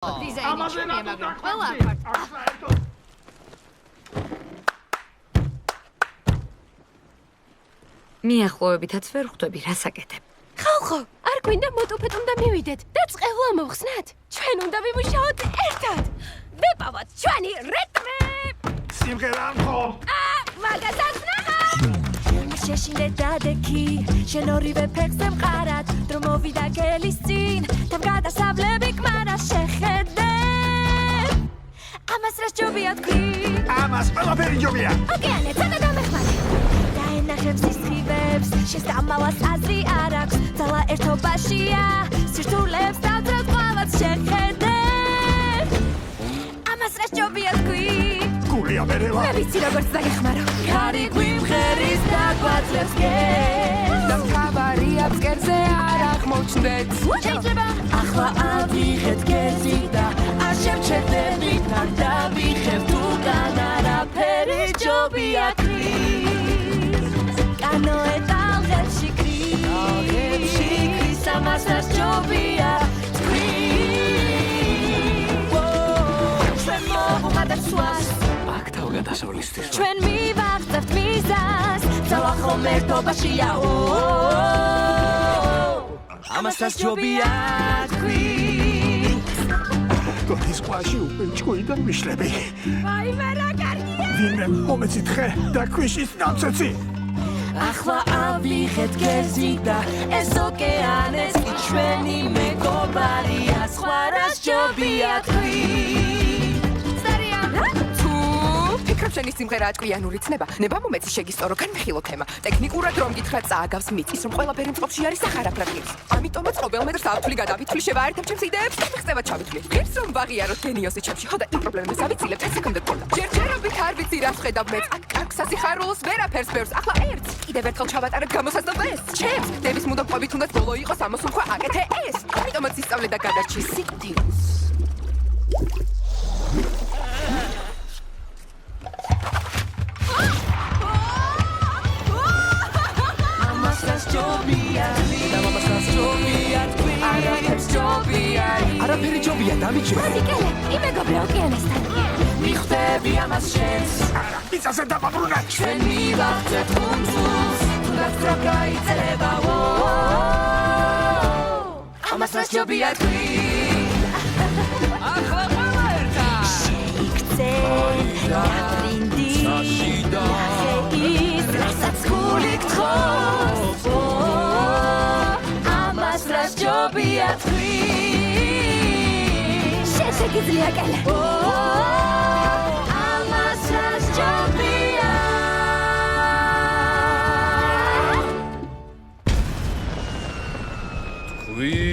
დიზაინი მაგრამ ყველა მიახლოებითაც ვერ ხვდები რას აკეთებ. ხალხო, არ გვინდა მოტოფეთ უნდა მივიდეთ და წყევლა მოვხსნათ. ჩვენ უნდა ვიმუშაოთ ერთად. ვეპავოთ ჩვენი რიტმი. სიმღერა ხო? მაგასაც ნახავ. შეშინე დადექი, შენ ორივე ფეხზე მყარად, დრო მოვიდა გელის წინ, თან გადასავლები კმარა შეხედე. ამას რას ჯობია თქვი? ამას ყველაფერი ჯობია. ოკეანე, ცოტა დამეხმარე. დაენახებ სისხლივებს, შესამალას აზრი არ აქვს, ძალა ერთობაშია, სირთულებს დავძრათ ყველას შეხედე. ამას რას ჯობია თქვი? გულია მერევა. მე ვიცი როგორც დაგეხმარო. ქარი გვიმღერის და გვაძლევს გეს. და მთავარია ფსკერზე არ აღმოჩნდეთ. შეიძლება ახლა ავიღეთ გეზი და არ შევჩერდებით არ დავიხევთ უკან არაფერი ჯობია ქრის. კანოე ტალღებში ქრის. ტალღებში ქრის ამას რას ჯობია თქვის. ჩვენ მოვუღადეთ სვას. აქ თავგადასავლისთვის ჩვენ მივაღწევთ მიზანს. ძალა ხომ ერთობაშია. ამას რას ჯობია თქვის. თოთის ყვაში უპენჩკუი და მიშლები. აი მე რა კარგია. ვინმე მომეცით ხე და ქვიშის ნამცეცი. ახლა ავიღეთ გეზი და ეს ოკეანეც კი ჩვენი მეგობარია სხვა რას ჯობია თქვის. ფიქრობ შენი სიმღერა ჭკვიანური ცნება? ნება მომეცი შეგისწორო განმეხილო თემა. ტექნიკურად რომ გითხრა წააგავს მიწის რომ ყველაფერი მწყობში არის ახარაფრაგის. ამიტომაც ყოველმეტრს ავთვლი გადავითვლი შევაერთებ ჩემს იდეებს და მიღწევა ჩავითვლი. ღირს რომ ვაღიაროთ გენიოსი ჩემში ხო და იმ პრობლემებს ავიცილებ 10 სეკუნდად გქონდა. ჯერჯერობით არ ვიცი რას ხედავ მეც. აქ კარგ სასიხარულოს ვერაფერს ბევრს. ახლა ერთს კიდევ ერთხელ ჩავატარებ გამოსაზრდობა ეს. ჩემს დების მუდამ ყვებით უნდა ბოლო იყოს ამოსულქვა აკეთე ეს. ამიტომაც ისწავლე და გადარჩი სიკვდილს. არაფერი ჯობია დამიჯერე. იკელე, იმეგობრე ოკეანესთან. მიხვდები ამას შენს. მიწაზე დაბაბრუნა. ჩვენ მივაღწევთ კუნძულს, თუნდაც რა გაიწერება. ამას რას ჯობია თქვის. ახლა ყველა ერთად. შეიქცე, დაბრინდი. ის რასაც გული გთხოვს. ამას რას ჯობია თქვის. შეგიძლია კელე. ამას რას ჯობია. თქვი